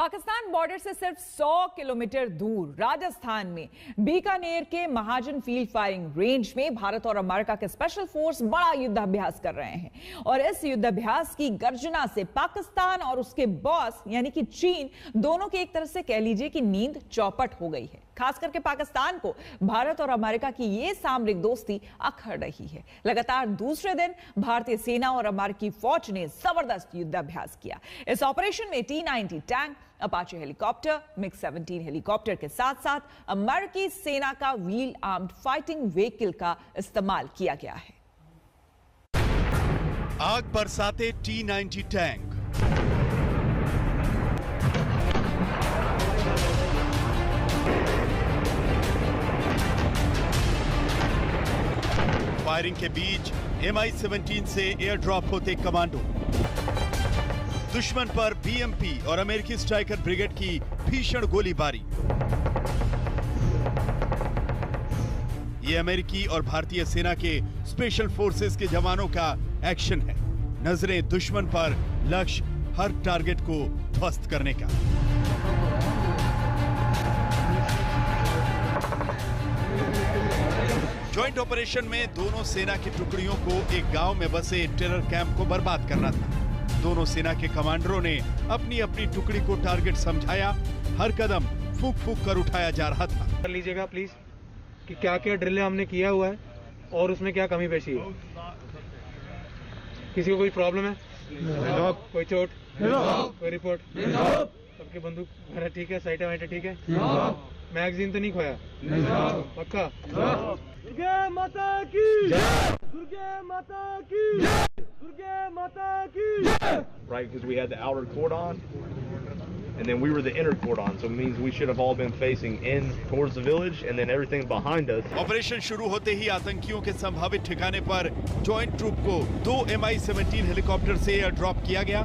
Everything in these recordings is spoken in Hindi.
पाकिस्तान बॉर्डर से सिर्फ 100 किलोमीटर दूर राजस्थान में बीकानेर के महाजन फील्ड फायरिंग रेंज में भारत और अमेरिका के स्पेशल फोर्स बड़ा युद्धाभ्यास कर रहे हैं और इस युद्धाभ्यास की गर्जना से पाकिस्तान और उसके बॉस यानी कि चीन दोनों की एक तरह से कह लीजिए कि नींद चौपट हो गई है। खास करके पाकिस्तान को भारत और अमेरिका की ये सामरिक दोस्ती अखड़ रही है। लगातार दूसरे दिन भारतीय सेना और अमेरिकी फौज ने जबरदस्त युद्धाभ्यास किया। इस ऑपरेशन में T-90 tank, Apache helicopter, MiG-17 helicopter के साथ साथ अमेरिकी सेना का व्हील आर्म्ड फाइटिंग व्हीकल का इस्तेमाल किया गया है। आग बरसाते T-90 टैंक, फायरिंग के बीच MI-17 से एयर ड्रॉप होते कमांडो, दुश्मन पर BMP और अमेरिकी स्ट्राइकर ब्रिगेड की भीषण गोलीबारी। ये अमेरिकी और भारतीय सेना के स्पेशल फोर्सेस के जवानों का एक्शन है। नजरें दुश्मन पर, लक्ष्य हर टारगेट को ध्वस्त करने का। ज्वाइंट ऑपरेशन में दोनों सेना की टुकड़ियों को एक गांव में बसे टेरर कैंप को बर्बाद करना था। दोनों सेना के कमांडरों ने अपनी अपनी टुकड़ी को टारगेट समझाया। हर कदम फूंक फूंक कर उठाया जा रहा था। कर लीजिएगा प्लीज कि क्या क्या ड्रिल हमने किया हुआ है और उसमें क्या कमी पेशी है। किसी को कोई प्रॉब्लम है? कोई चोट? कोई रिपोर्ट? सबकी बंदूक वगैरह ठीक है? साइटें वाइटें ठीक है? मैगजीन तो नहीं खोया? पक्का? दुर्गे माता की जय! दुर्गे माता की जय! दुर्गे माता की जय! Right, because we had the outer cordon, and then we were the inner cordon, so it means we should have all been facing in towards the village, and then everything behind us. Operation शुरू होते ही आतंकियों के संभावित ठिकाने पर जॉइंट ट्रूप को 2 MI-17 हेलीकॉप्टर से एयर ड्रॉप किया गया।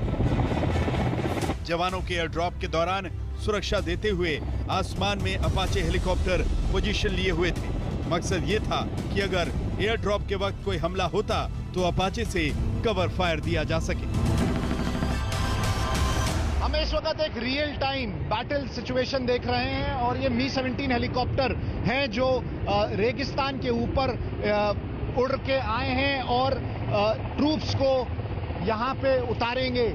जवानों के एयर ड्रॉप के दौरान सुरक्षा देते हुए आसमान में अपाचे हेलीकॉप्टर पोजीशन लिए हुए थे। मकसद ये था कि अगर एयर ड्रॉप के वक्त कोई हमला होता तो अपाचे से कवर फायर दिया जा सके। हम इस वक्त एक रियल टाइम बैटल सिचुएशन देख रहे हैं और ये Mi-17 हेलीकॉप्टर हैं जो रेगिस्तान के ऊपर उड़ के आए हैं और ट्रूप्स को यहाँ पे उतारेंगे।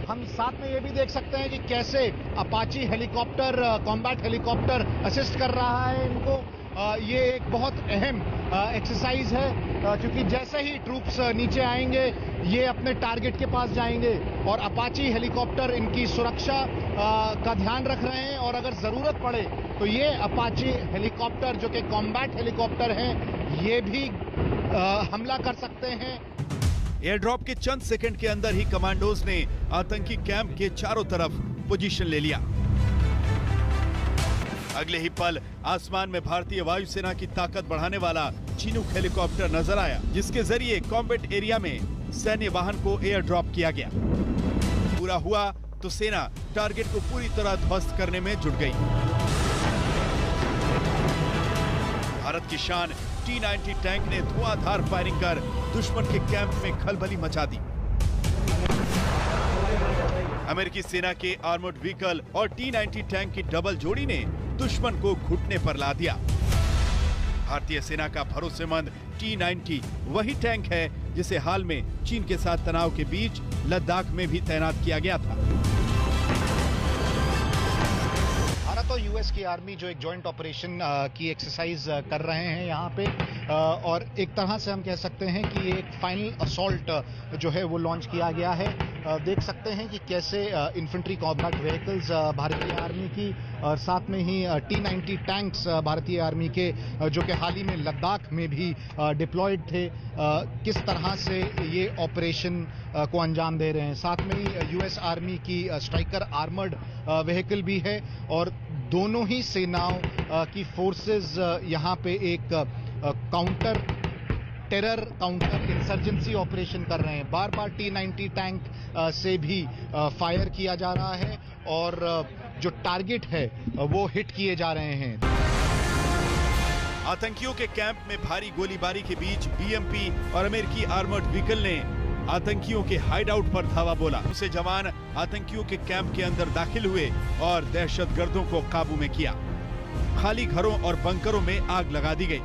हम साथ में ये भी देख सकते हैं कि कैसे Apache helicopter, combat helicopter assist कर रहा है इनको। ये एक बहुत अहम एक्सरसाइज है क्योंकि जैसे ही ट्रूप्स नीचे आएंगे ये अपने टारगेट के पास जाएंगे और अपाची हेलीकॉप्टर इनकी सुरक्षा का ध्यान रख रहे हैं और अगर जरूरत पड़े तो ये अपाची हेलीकॉप्टर जो कि कॉम्बैट हेलीकॉप्टर हैं ये भी हमला कर सकते हैं। एयर ड्रॉप के चंद सेकंड के अंदर ही कमांडोज ने आतंकी कैंप के चारों तरफ पोजीशन ले लिया। अगले ही पल आसमान में भारतीय वायुसेना की ताकत बढ़ाने वाला चिनूक हेलीकॉप्टर नजर आया, जिसके जरिए कॉम्बैट एरिया में सैन्य वाहन को एयर ड्रॉप किया गया। पूरा हुआ तो सेना टारगेट को पूरी तरह ध्वस्त करने में जुट गई। भारत की शान T-90 टैंक ने धुआंधार फायरिंग कर दुश्मन के कैंप में खलबली मचा दी। अमेरिकी सेना के आर्मर्ड व्हीकल और T-90 टैंक की डबल जोड़ी ने दुश्मन को घुटने पर ला दिया। भारतीय सेना का भरोसेमंद T-90 वही टैंक है जिसे हाल में चीन के साथ तनाव के बीच लद्दाख में भी तैनात किया गया था। भारत और यूएस की आर्मी जो एक जॉइंट ऑपरेशन की एक्सरसाइज कर रहे हैं यहाँ पे और एक तरह से हम कह सकते हैं कि ये एक फाइनल असॉल्ट जो है वो लॉन्च किया गया है। देख सकते हैं कि कैसे इन्फेंट्री कॉम्बैट व्हीकल्स भारतीय आर्मी की और साथ में ही T-90 टैंक्स भारतीय आर्मी के जो कि हाल ही में लद्दाख में भी डिप्लॉयड थे, किस तरह से ये ऑपरेशन को अंजाम दे रहे हैं। साथ में ही यूएस आर्मी की स्ट्राइकर आर्मर्ड व्हीकल भी है और दोनों ही सेनाओं की फोर्सेस यहाँ पे एक counter terror, counter insurgency operation कर रहे हैं। बार बार T-90 टैंक से भी फायर किया जा रहा है और जो टारगेट है वो हिट किए जा रहे हैं। आतंकियों के कैंप में भारी गोलीबारी के बीच BMP और अमेरिकी आर्मर्ड व्हीकल ने आतंकियों के हाइडआउट पर धावा बोला। उसे जवान आतंकियों के कैंप के अंदर दाखिल हुए और दहशतगर्दों को काबू में किया। खाली घरों और बंकरों में आग लगा दी गई।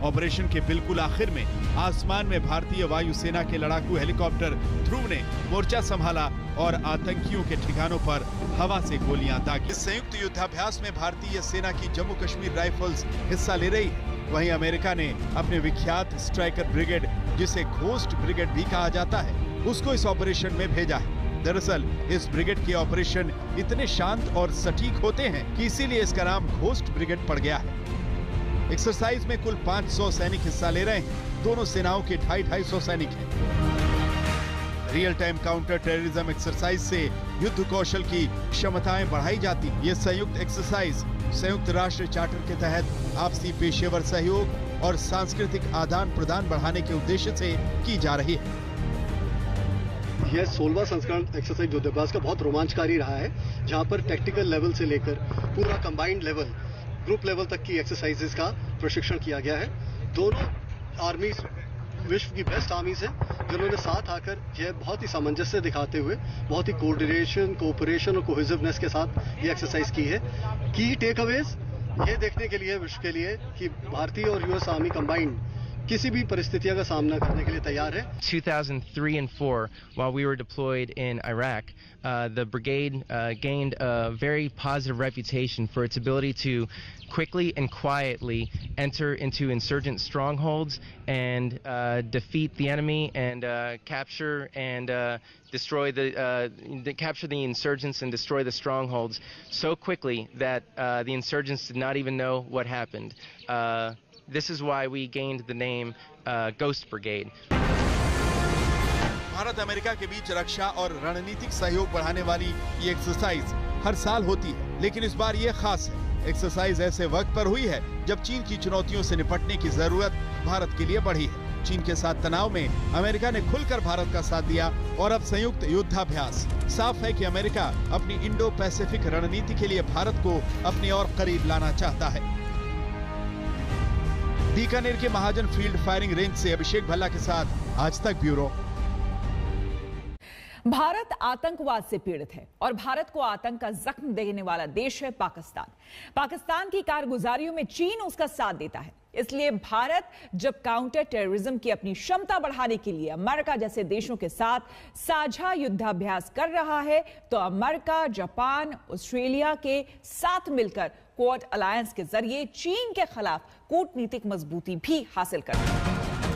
ऑपरेशन के बिल्कुल आखिर में आसमान में भारतीय वायुसेना के लड़ाकू हेलीकॉप्टर ध्रुव ने मोर्चा संभाला और आतंकियों के ठिकानों पर हवा से गोलियां दागी। इस संयुक्त युद्धाभ्यास में भारतीय सेना की जम्मू कश्मीर राइफल्स हिस्सा ले रही है। वहीं अमेरिका ने अपने विख्यात स्ट्राइकर ब्रिगेड, जिसे घोस्ट ब्रिगेड भी कहा जाता है, उसको इस ऑपरेशन में भेजा है। दरअसल इस ब्रिगेड के ऑपरेशन इतने शांत और सटीक होते हैं कि इसीलिए इसका नाम घोस्ट ब्रिगेड पड़ गया है। एक्सरसाइज में कुल 500 सैनिक हिस्सा ले रहे हैं। दोनों सेनाओं के 250 सैनिक हैं। Real time counter terrorism exercise से युद्ध कौशल की क्षमताएं बढ़ाई जाती। ये संयुक्त एक्सरसाइज संयुक्त राष्ट्र चार्टर के तहत आपसी पेशेवर सहयोग और सांस्कृतिक आदान प्रदान बढ़ाने के उद्देश्य से की जा रही है। यह 16वां संस्करण एक्सरसाइज युद्धाभ्यास का बहुत रोमांचकारी रहा है, जहां पर टेक्टिकल लेवल से लेकर पूरा कंबाइंड लेवल, ग्रुप लेवल तक की एक्सरसाइजेस का प्रशिक्षण किया गया है। दोनों आर्मीज विश्व की बेस्ट आर्मीज हैं, जिन्होंने साथ आकर यह बहुत ही सामंजस्य दिखाते हुए बहुत ही कोऑर्डिनेशन, कोऑपरेशन और कोहेसिवनेस के साथ ये एक्सरसाइज की है। की टेक अवेज ये देखने के लिए विश्व के लिए कि भारतीय और यूएस आर्मी कंबाइंड किसी भी परिस्थितियों का सामना करने के लिए तैयार है। 2003 and 4, while we were deployed in Iraq, the brigade gained a very positive reputation for its ability to quickly and quietly enter into insurgent strongholds and defeat the enemy and capture and destroy capture the insurgents and destroy the strongholds so quickly that the insurgents did not even know what happened. This is why we gained the name Ghost Brigade. Bharat America के बीच रक्षा और रणनीतिक सहयोग बढ़ाने वाली ये एक्सरसाइज हर साल होती है, लेकिन इस बार ये खास है। एक्सरसाइज ऐसे वक्त पर हुई है जब चीन की चुनौतियों से निपटने की जरूरत भारत के लिए बढ़ी है। चीन के साथ तनाव में अमेरिका ने खुलकर भारत का साथ दिया और अब संयुक्त युद्धाभ्यास। साफ है कि अमेरिका अपनी इंडो पैसिफिक रणनीति के लिए भारत को अपने और करीब लाना चाहता है। बीकानेर के महाजन फील्ड फायरिंग रेंज से अभिषेक भल्ला के साथ आज तक ब्यूरो। भारत आतंकवाद से पीड़ित है और भारत को आतंक का जख्म देने वाला देश है पाकिस्तान। पाकिस्तान की कारगुजारियों में चीन उसका साथ देता है। इसलिए भारत जब काउंटर टेररिज्म की अपनी क्षमता बढ़ाने के लिए अमेरिका जैसे देशों के साथ साझा युद्धाभ्यास कर रहा है, तो अमेरिका, जापान, ऑस्ट्रेलिया के साथ मिलकर क्वाड अलायंस के जरिए चीन के खिलाफ कूटनीतिक मजबूती भी हासिल कर रहा है।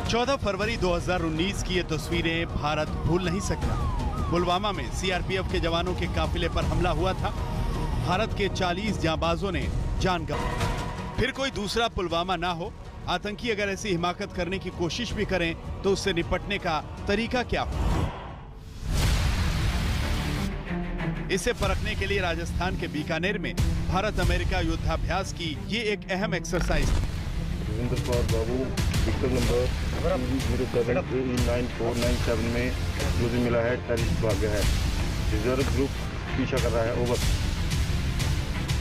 14 फरवरी 2019 की ये तस्वीरें भारत भूल नहीं सकता। पुलवामा में सीआरपीएफ के जवानों के काफिले पर हमला हुआ था। भारत के 40 जांबाजों ने जान गंवाई। फिर कोई दूसरा पुलवामा ना हो। आतंकी अगर ऐसी हिमाकत करने की कोशिश भी करें तो उससे निपटने का तरीका क्या हो, इसे परखने के लिए राजस्थान के बीकानेर में भारत अमेरिका युद्धाभ्यास की ये एक अहम एक्सरसाइज थी। बाबू विक्टर नंबर 079497 में मुझे मिला है टेररिस्ट भाग गया है। रिजर्व ग्रुप पीछा कर रहा है। ओवर।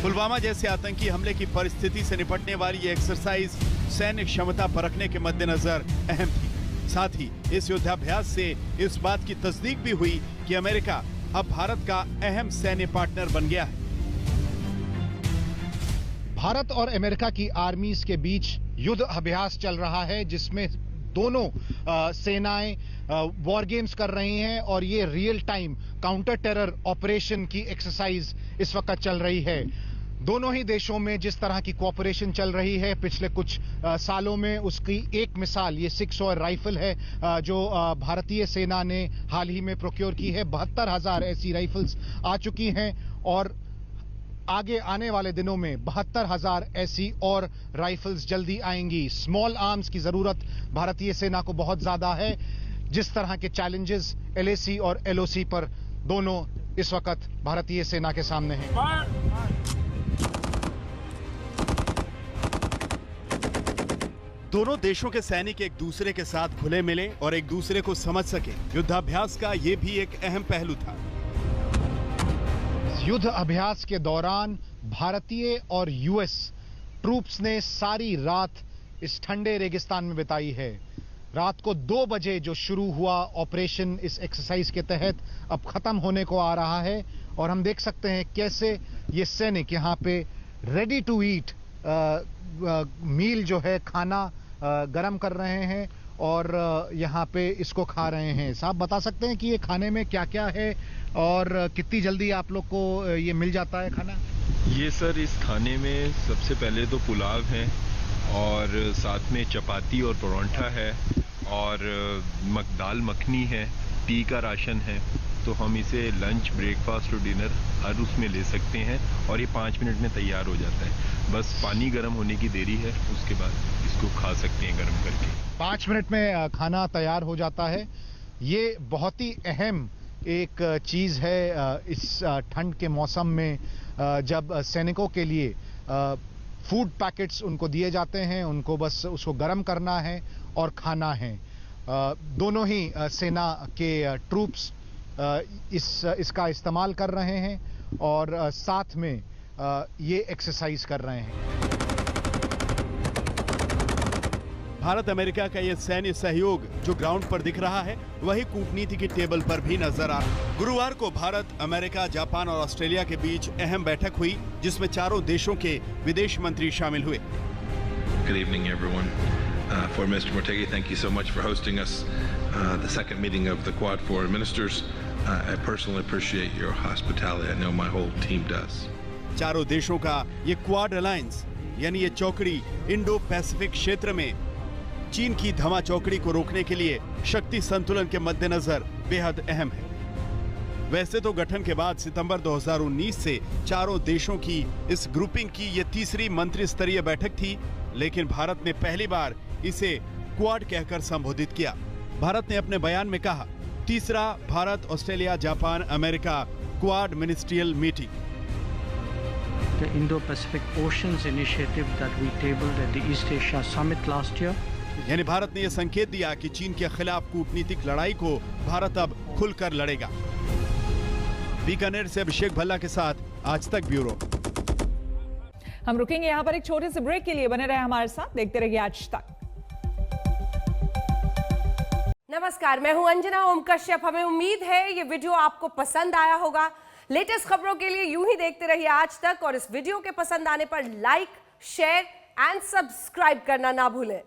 पुलवामा जैसे आतंकी हमले की परिस्थिति से निपटने वाली ये एक्सरसाइज सैन्य क्षमता परखने के मद्देनजर अहम थी। साथ ही इस युद्धाभ्यास से इस बात की तस्दीक भी हुई कि अमेरिका अब भारत का अहम सैन्य पार्टनर बन गया है। भारत और अमेरिका की आर्मीज के बीच युद्ध अभ्यास चल रहा है, जिसमें दोनों सेनाएं वॉर गेम्स कर रही हैं और ये real time counter terror operation की एक्सरसाइज इस वक्त चल रही है। दोनों ही देशों में जिस तरह की कोऑपरेशन चल रही है पिछले कुछ सालों में, उसकी एक मिसाल ये 600 राइफल है जो भारतीय सेना ने हाल ही में प्रोक्योर की है। 72,000 ऐसी राइफल्स आ चुकी हैं और आगे आने वाले दिनों में 72,000 ऐसी और राइफल्स जल्दी आएंगी। स्मॉल आर्म्स की जरूरत भारतीय सेना को बहुत ज्यादा है। जिस तरह के चैलेंजेस LAC और LOC पर दोनों इस वक्त भारतीय सेना के सामने हैं। दोनों देशों के सैनिक एक दूसरे के साथ घुले मिले और एक दूसरे को समझ सके। युद्धाभ्यास का ये भी एक अहम पहलू था। युद्ध अभ्यास के दौरान भारतीय और US ट्रूप्स ने सारी रात इस ठंडे रेगिस्तान में बिताई है। रात को 2 बजे जो शुरू हुआ ऑपरेशन इस एक्सरसाइज के तहत अब खत्म होने को आ रहा है और हम देख सकते हैं कैसे ये सैनिक यहाँ पे रेडी टू ईट मील जो है खाना गरम कर रहे हैं और यहाँ पे इसको खा रहे हैं। साहब बता सकते हैं कि ये खाने में क्या क्या है और कितनी जल्दी आप लोग को ये मिल जाता है खाना? ये सर इस खाने में सबसे पहले तो पुलाव है और साथ में चपाती और परोंठा है और दाल मखनी है, टी का राशन है। तो हम इसे लंच, ब्रेकफास्ट और डिनर हर उसमें ले सकते हैं और ये 5 मिनट में तैयार हो जाता है। बस पानी गर्म होने की देरी है, उसके बाद इसको खा सकते हैं गर्म करके। 5 मिनट में खाना तैयार हो जाता है। ये बहुत ही अहम एक चीज़ है इस ठंड के मौसम में जब सैनिकों के लिए फूड पैकेट्स उनको दिए जाते हैं, उनको बस उसको गर्म करना है और खाना है। दोनों ही सेना के ट्रूप्स इसका इस्तेमाल कर रहे हैं और साथ में ये एक्सरसाइज कर रहे हैं। भारत अमेरिका का ये सैन्य सहयोग जो ग्राउंड पर दिख रहा है वही कूटनीति की टेबल पर भी नजर आ रहा है। गुरुवार को भारत, अमेरिका, जापान और ऑस्ट्रेलिया के बीच अहम बैठक हुई जिसमें चारों देशों के विदेश मंत्री शामिल हुए। Good evening, everyone. For Mr. Motegi, thank you so much for hosting us. The second meeting of the Quad Foreign Ministers. I personally appreciate your hospitality. I know my whole team does. चारों देशों का ये क्वाड अलायंस यानी ये चौकड़ी इंडो पैसिफिक क्षेत्र में चीन की धमा चौकड़ी को रोकने के लिए शक्ति संतुलन के मद्देनजर बेहद अहम है। वैसे तो गठन के बाद सितंबर 2019 से चारों देशों की इस ग्रुपिंग की ये तीसरी मंत्री स्तरीय बैठक थी, लेकिन भारत ने पहली बार इसे क्वाड कहकर संबोधित किया। भारत ने अपने बयान में कहा, तीसरा Bharat, Australia, Japan, America quad ministerial meeting. The Indo-Pacific Oceans Initiative that we tabled at the East Asia Summit last year. यानी भारत ने यह संकेत दिया कि चीन के खिलाफ कूटनीतिक लड़ाई को भारत अब खुलकर लड़ेगा। बीकानेर से अभिषेक भल्ला के साथ आज तक ब्यूरो। हम रुकेंगे यहाँ पर एक छोटे से ब्रेक के लिए, बने रहे हमारे साथ, देखते रहिए आज तक। नमस्कार, मैं हूं अंजना ओम कश्यप। हमें उम्मीद है ये वीडियो आपको पसंद आया होगा। लेटेस्ट खबरों के लिए यूं ही देखते रहिए आज तक और इस वीडियो के पसंद आने पर लाइक, शेयर एंड सब्सक्राइब करना ना भूलें।